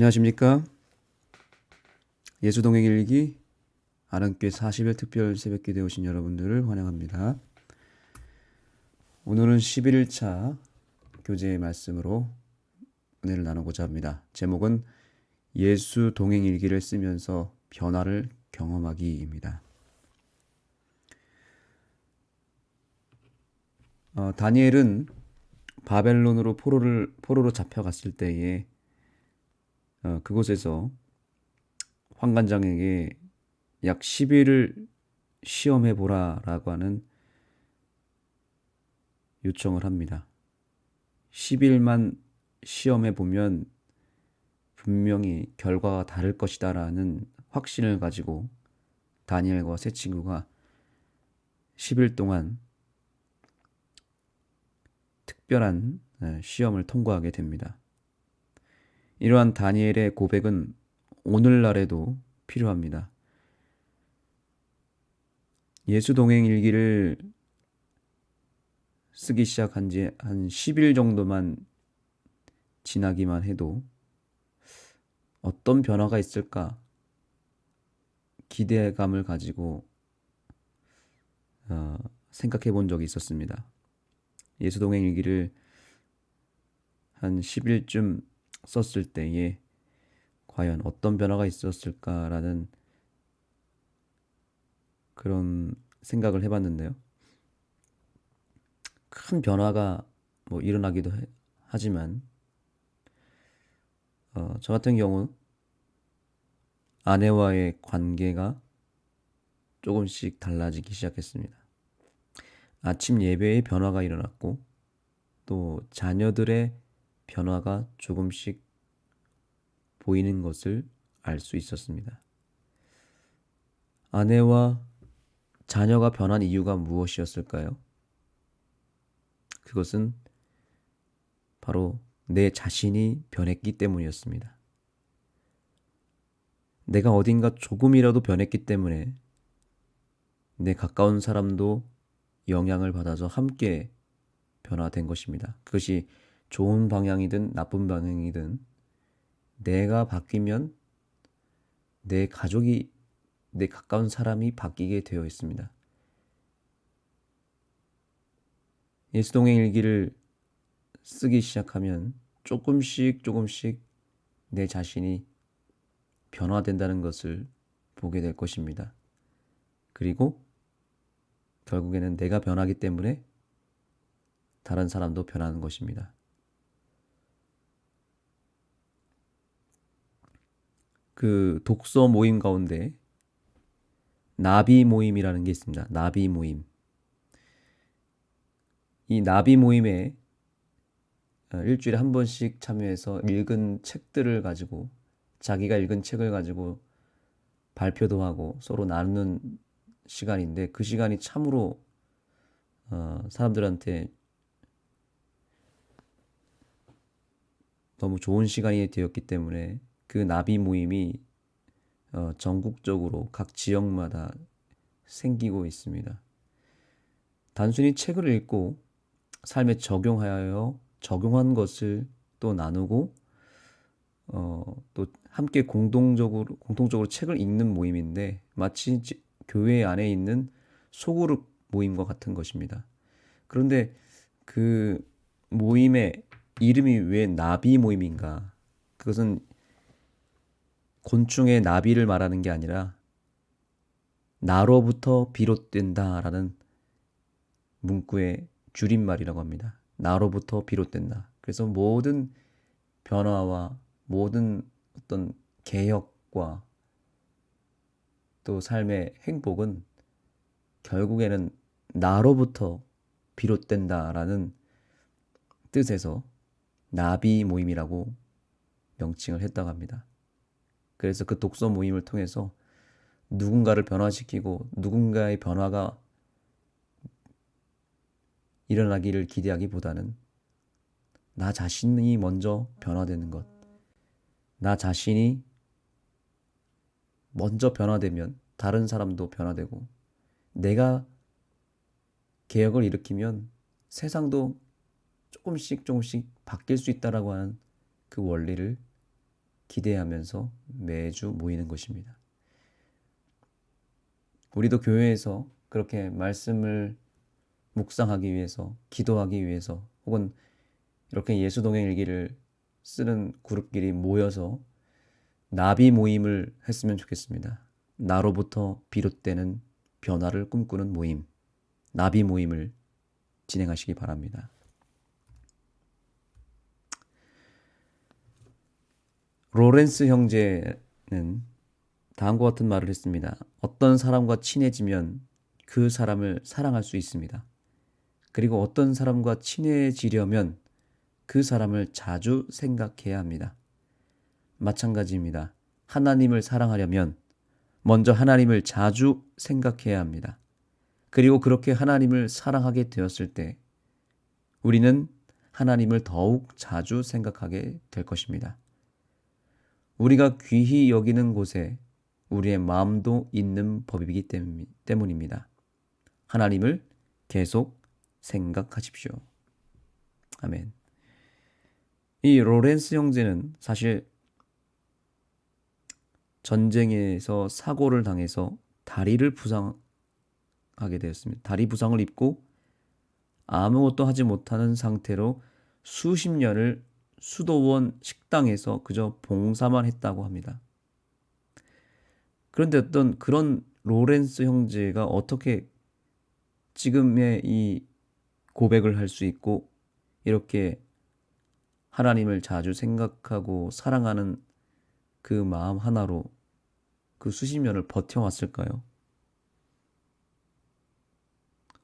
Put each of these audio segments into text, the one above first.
안녕하십니까? 예수동행 일기 아랑교회 40일 특별 새벽기도에 오신 여러분들을 환영합니다. 오늘은 11차 교재의 말씀으로 은혜를 나누고자 합니다. 제목은 예수 동행 일기를 쓰면서 변화를 경험하기입니다. 다니엘은 바벨론으로 포로로 잡혀갔을 때에 그곳에서 환관장에게 약 10일을 시험해 보라라고 하는 요청을 합니다. 10일만 시험해 보면 분명히 결과가 다를 것이다라는 확신을 가지고 다니엘과 세 친구가 10일 동안 특별한 시험을 통과하게 됩니다. 이러한 다니엘의 고백은 오늘날에도 필요합니다. 예수 동행 일기를 쓰기 시작한 지 한 10일 정도만 지나기만 해도 어떤 변화가 있을까 기대감을 가지고 생각해 본 적이 있었습니다. 예수 동행 일기를 한 10일쯤 썼을 때에 과연 어떤 변화가 있었을까라는 그런 생각을 해봤는데요. 큰 변화가 일어나기도 하지만 저 같은 경우 아내와의 관계가 조금씩 달라지기 시작했습니다. 아침 예배에 변화가 일어났고 또 자녀들의 변화가 조금씩 보이는 것을 알 수 있었습니다. 아내와 자녀가 변한 이유가 무엇이었을까요? 그것은 바로 내 자신이 변했기 때문이었습니다. 내가 어딘가 조금이라도 변했기 때문에 내 가까운 사람도 영향을 받아서 함께 변화된 것입니다. 그것이 좋은 방향이든 나쁜 방향이든 내가 바뀌면 내 가족이, 내 가까운 사람이 바뀌게 되어 있습니다. 예수동행 일기를 쓰기 시작하면 조금씩 내 자신이 변화된다는 것을 보게 될 것입니다. 그리고 결국에는 내가 변하기 때문에 다른 사람도 변하는 것입니다. 그 독서 모임 가운데 나비 모임이라는 게 있습니다. 나비 모임. 이 나비 모임에 일주일에 한 번씩 참여해서 읽은 책들을 가지고 자기가 읽은 책을 가지고 발표도 하고 서로 나누는 시간인데 그 시간이 참으로 사람들한테 너무 좋은 시간이 되었기 때문에 그 나비 모임이 전국적으로 각 지역마다 생기고 있습니다. 단순히 책을 읽고 삶에 적용하여 적용한 것을 또 나누고 또 함께 공통적으로 책을 읽는 모임인데 마치 교회 안에 있는 소그룹 모임과 같은 것입니다. 그런데 그 모임의 이름이 왜 나비 모임인가? 그것은 곤충의 나비를 말하는 게 아니라 나로부터 비롯된다라는 문구의 줄임말이라고 합니다. 나로부터 비롯된다. 그래서 모든 변화와 모든 어떤 개혁과 또 삶의 행복은 결국에는 나로부터 비롯된다라는 뜻에서 나비 모임이라고 명칭을 했다고 합니다. 그래서 그 독서 모임을 통해서 누군가를 변화시키고 누군가의 변화가 일어나기를 기대하기보다는 나 자신이 먼저 변화되는 것, 나 자신이 먼저 변화되면 다른 사람도 변화되고 내가 개혁을 일으키면 세상도 조금씩 바뀔 수 있다라고 하는 그 원리를 기대하면서 매주 모이는 것입니다. 우리도 교회에서 그렇게 말씀을 묵상하기 위해서, 기도하기 위해서, 혹은 이렇게 예수동행 일기를 쓰는 그룹끼리 모여서 나비 모임을 했으면 좋겠습니다. 나로부터 비롯되는 변화를 꿈꾸는 모임, 나비 모임을 진행하시기 바랍니다. 로렌스 형제는 다음과 같은 말을 했습니다. 어떤 사람과 친해지면 그 사람을 사랑할 수 있습니다. 그리고 어떤 사람과 친해지려면 그 사람을 자주 생각해야 합니다. 마찬가지입니다. 하나님을 사랑하려면 먼저 하나님을 자주 생각해야 합니다. 그리고 그렇게 하나님을 사랑하게 되었을 때 우리는 하나님을 더욱 자주 생각하게 될 것입니다. 우리가 귀히 여기는 곳에 우리의 마음도 있는 법이기 때문입니다. 하나님을 계속 생각하십시오. 아멘. 이 로렌스 형제는 사실 전쟁에서 사고를 당해서 다리를 부상하게 되었습니다. 다리 부상을 입고 아무것도 하지 못하는 상태로 수십 년을 수도원 식당에서 그저 봉사만 했다고 합니다. 그런데 어떤 그런 로렌스 형제가 어떻게 지금의 이 고백을 할 수 있고 이렇게 하나님을 자주 생각하고 사랑하는 그 마음 하나로 그 수십 년을 버텨왔을까요?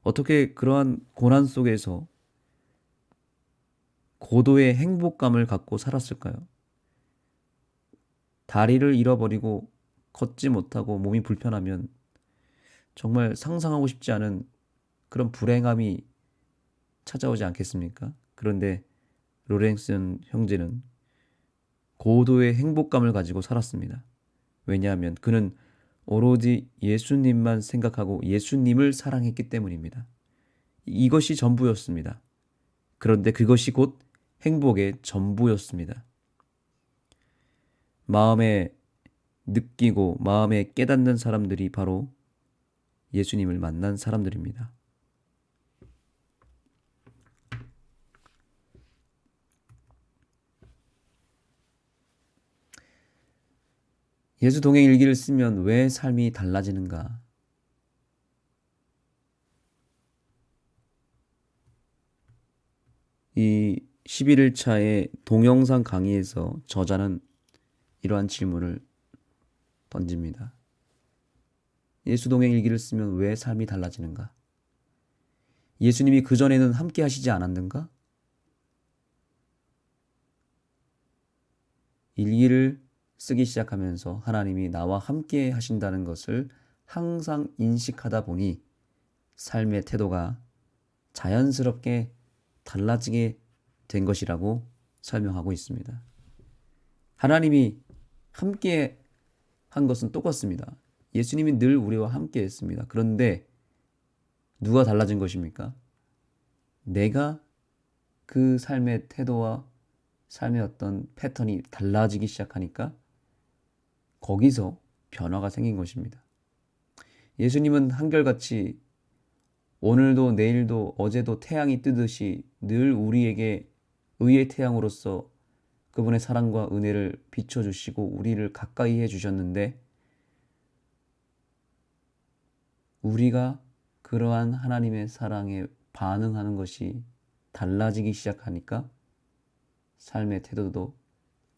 어떻게 그러한 고난 속에서 고도의 행복감을 갖고 살았을까요? 다리를 잃어버리고 걷지 못하고 몸이 불편하면 정말 상상하고 싶지 않은 그런 불행함이 찾아오지 않겠습니까? 그런데 로렌슨 형제는 고도의 행복감을 가지고 살았습니다. 왜냐하면 그는 오로지 예수님만 생각하고 예수님을 사랑했기 때문입니다. 이것이 전부였습니다. 그런데 그것이 곧 행복의 전부였습니다. 마음에 느끼고 마음에 깨닫는 사람들이 바로 예수님을 만난 사람들입니다. 예수 동행 일기를 쓰면 왜 삶이 달라지는가? 이 11일차의 동영상 강의에서 저자는 이러한 질문을 던집니다. 예수 동행 일기를 쓰면 왜 삶이 달라지는가? 예수님이 그전에는 함께 하시지 않았는가? 일기를 쓰기 시작하면서 하나님이 나와 함께 하신다는 것을 항상 인식하다 보니 삶의 태도가 자연스럽게 달라지게 된 것이라고 설명하고 있습니다. 하나님이 함께 한 것은 똑같습니다. 예수님이 늘 우리와 함께 했습니다. 그런데 누가 달라진 것입니까? 내가 그 삶의 태도와 삶의 어떤 패턴이 달라지기 시작하니까 거기서 변화가 생긴 것입니다. 예수님은 한결같이 오늘도 내일도 어제도 태양이 뜨듯이 늘 우리에게 의의 태양으로서 그분의 사랑과 은혜를 비춰주시고 우리를 가까이 해주셨는데 우리가 그러한 하나님의 사랑에 반응하는 것이 달라지기 시작하니까 삶의 태도도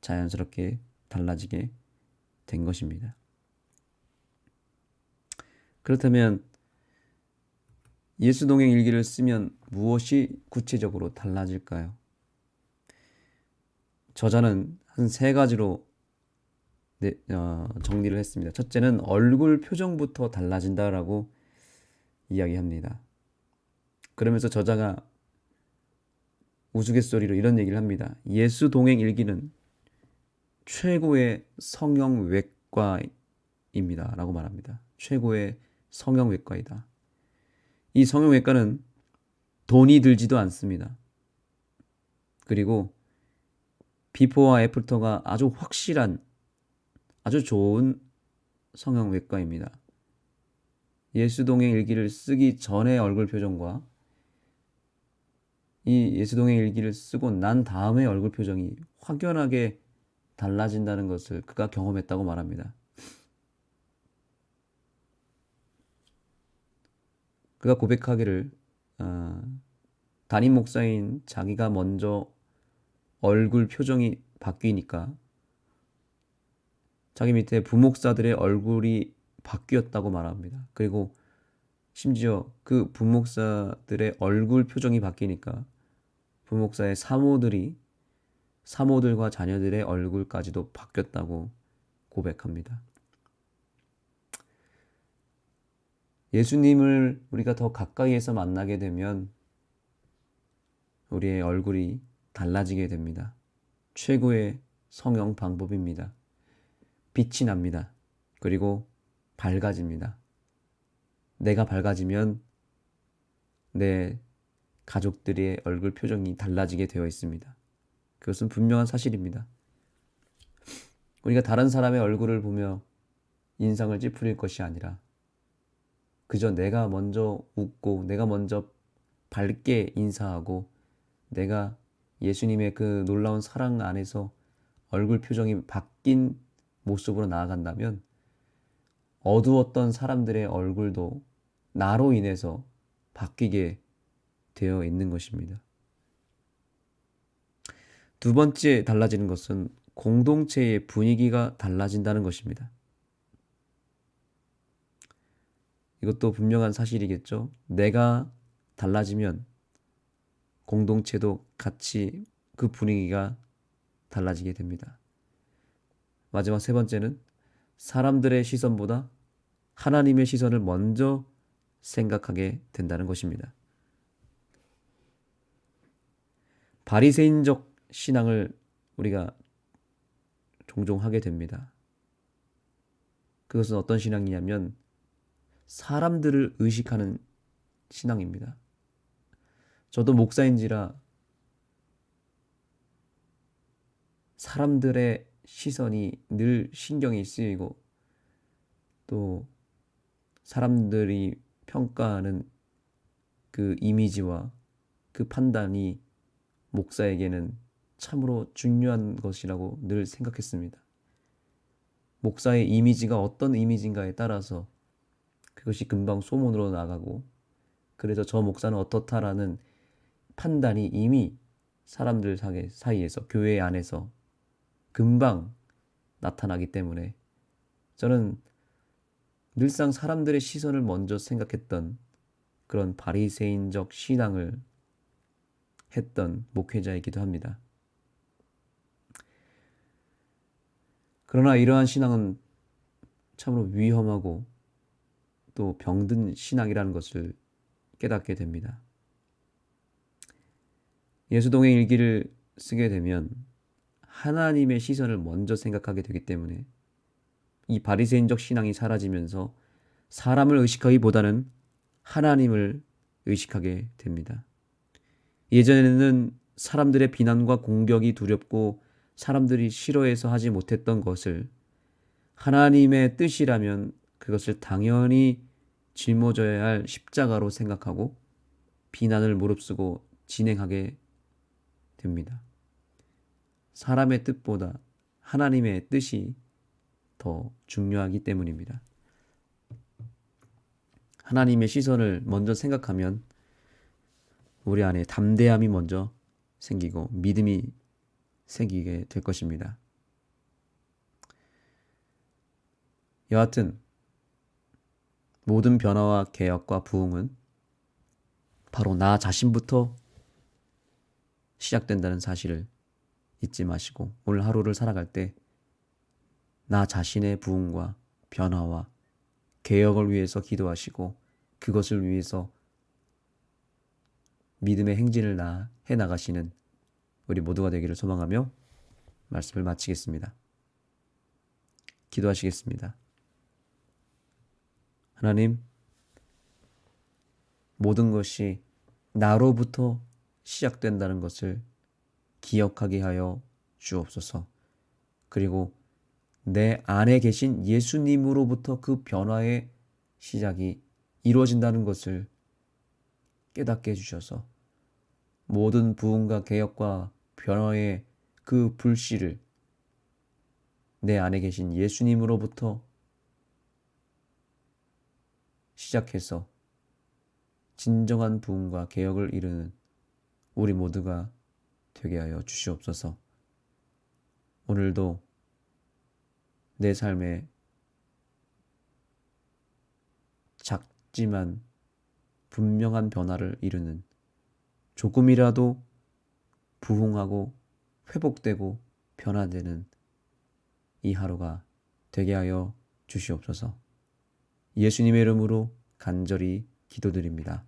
자연스럽게 달라지게 된 것입니다. 그렇다면 예수 동행 일기를 쓰면 무엇이 구체적으로 달라질까요? 저자는 한 3가지로 정리를 했습니다. 첫째는 얼굴 표정부터 달라진다라고 이야기합니다. 그러면서 저자가 우스갯소리로 이런 얘기를 합니다. 예수 동행 일기는 최고의 성형외과입니다 라고 말합니다. 최고의 성형외과이다. 이 성형외과는 돈이 들지도 않습니다. 그리고 비포와 애프터가 아주 확실한 아주 좋은 성형외과입니다. 예수동의 일기를 쓰기 전의 얼굴 표정과 이 예수동의 일기를 쓰고 난 다음의 얼굴 표정이 확연하게 달라진다는 것을 그가 경험했다고 말합니다. 그가 고백하기를 담임 목사인 자기가 먼저 얼굴 표정이 바뀌니까 자기 밑에 부목사들의 얼굴이 바뀌었다고 말합니다. 그리고 심지어 그 부목사들의 얼굴 표정이 바뀌니까 부목사의 사모들과 자녀들의 얼굴까지도 바뀌었다고 고백합니다. 예수님을 우리가 더 가까이에서 만나게 되면 우리의 얼굴이 달라지게 됩니다. 최고의 성형 방법입니다. 빛이 납니다. 그리고 밝아집니다. 내가 밝아지면 내 가족들의 얼굴 표정이 달라지게 되어 있습니다. 그것은 분명한 사실입니다. 우리가 다른 사람의 얼굴을 보며 인상을 찌푸릴 것이 아니라 그저 내가 먼저 웃고 내가 먼저 밝게 인사하고 내가 예수님의 그 놀라운 사랑 안에서 얼굴 표정이 바뀐 모습으로 나아간다면 어두웠던 사람들의 얼굴도 나로 인해서 바뀌게 되어 있는 것입니다. 두 번째 달라지는 것은 공동체의 분위기가 달라진다는 것입니다. 이것도 분명한 사실이겠죠. 내가 달라지면 공동체도 같이 그 분위기가 달라지게 됩니다. 마지막 세 번째는 사람들의 시선보다 하나님의 시선을 먼저 생각하게 된다는 것입니다. 바리새인적 신앙을 우리가 종종 하게 됩니다. 그것은 어떤 신앙이냐면 사람들을 의식하는 신앙입니다. 저도 목사인지라 사람들의 시선이 늘 신경이 쓰이고 또 사람들이 평가하는 그 이미지와 그 판단이 목사에게는 참으로 중요한 것이라고 늘 생각했습니다. 목사의 이미지가 어떤 이미지인가에 따라서 그것이 금방 소문으로 나가고 그래서 저 목사는 어떻다라는 판단이 이미 사람들 사이에서 교회 안에서 금방 나타나기 때문에 저는 늘상 사람들의 시선을 먼저 생각했던 그런 바리새인적 신앙을 했던 목회자이기도 합니다. 그러나 이러한 신앙은 참으로 위험하고 또 병든 신앙이라는 것을 깨닫게 됩니다. 예수동의 일기를 쓰게 되면 하나님의 시선을 먼저 생각하게 되기 때문에 이 바리새인적 신앙이 사라지면서 사람을 의식하기보다는 하나님을 의식하게 됩니다. 예전에는 사람들의 비난과 공격이 두렵고 사람들이 싫어해서 하지 못했던 것을 하나님의 뜻이라면 그것을 당연히 짊어져야 할 십자가로 생각하고 비난을 무릅쓰고 진행하게 됩니다. 사람의 뜻보다 하나님의 뜻이 더 중요하기 때문입니다. 하나님의 시선을 먼저 생각하면 우리 안에 담대함이 먼저 생기고 믿음이 생기게 될 것입니다. 여하튼 모든 변화와 개혁과 부흥은 바로 나 자신부터 시작된다는 사실을 잊지 마시고 오늘 하루를 살아갈 때 나 자신의 부흥과 변화와 개혁을 위해서 기도하시고 그것을 위해서 믿음의 행진을 해나가시는 우리 모두가 되기를 소망하며 말씀을 마치겠습니다. 기도하시겠습니다. 하나님, 모든 것이 나로부터 시작된다는 것을 기억하게 하여 주옵소서. 그리고 내 안에 계신 예수님으로부터 그 변화의 시작이 이루어진다는 것을 깨닫게 해주셔서 모든 부흥과 개혁과 변화의 그 불씨를 내 안에 계신 예수님으로부터 시작해서 진정한 부흥과 개혁을 이루는 우리 모두가 되게 하여 주시옵소서. 오늘도 내 삶에 작지만 분명한 변화를 이루는 조금이라도 부흥하고 회복되고 변화되는 이 하루가 되게 하여 주시옵소서. 예수님의 이름으로 간절히 기도드립니다.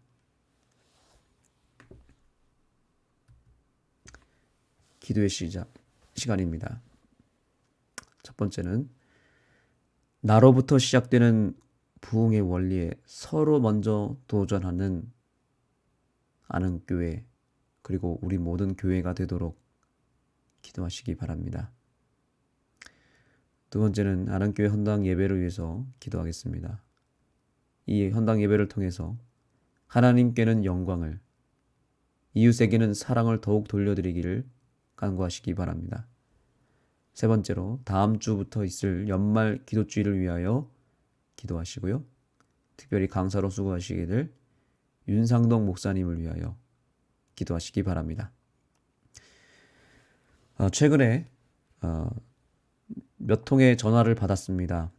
기도의 시간입니다. 첫 번째는 나로부터 시작되는 부흥의 원리에 서로 먼저 도전하는 안흥교회 그리고 우리 모든 교회가 되도록 기도하시기 바랍니다. 두 번째는 안흥교회 헌당 예배를 위해서 기도하겠습니다. 이 헌당 예배를 통해서 하나님께는 영광을, 이웃에게는 사랑을 더욱 돌려드리기를 간구하시기 바랍니다. 세 번째로 다음 주부터 있을 연말 기도주의를 위하여 기도하시고요. 특별히 강사로 수고하시게 될 윤상동 목사님을 위하여 기도하시기 바랍니다. 최근에 몇 통의 전화를 받았습니다.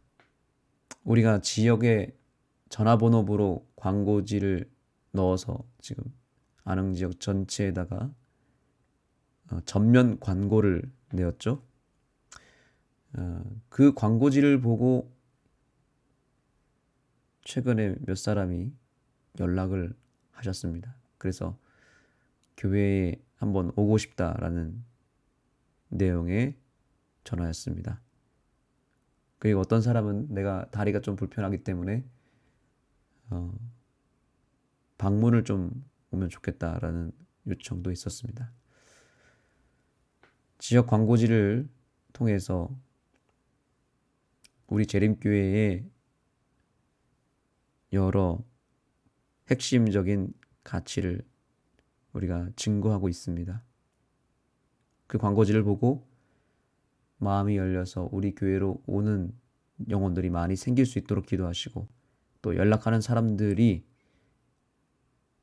우리가 지역의 전화번호부로 광고지를 넣어서 지금 안흥지역 전체에다가 전면 광고를 내었죠. 그 광고지를 보고 최근에 몇 사람이 연락을 하셨습니다. 그래서 교회에 한번 오고 싶다라는 내용의 전화였습니다. 그리고 어떤 사람은 내가 다리가 좀 불편하기 때문에 방문을 좀 오면 좋겠다라는 요청도 있었습니다. 지역 광고지를 통해서 우리 재림교회의 여러 핵심적인 가치를 우리가 증거하고 있습니다. 그 광고지를 보고 마음이 열려서 우리 교회로 오는 영혼들이 많이 생길 수 있도록 기도하시고 또 연락하는 사람들이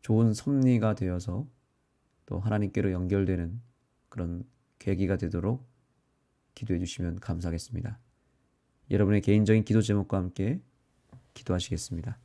좋은 섭리가 되어서 또 하나님께로 연결되는 그런 계기가 되도록 기도해 주시면 감사하겠습니다. 여러분의 개인적인 기도 제목과 함께 기도하시겠습니다.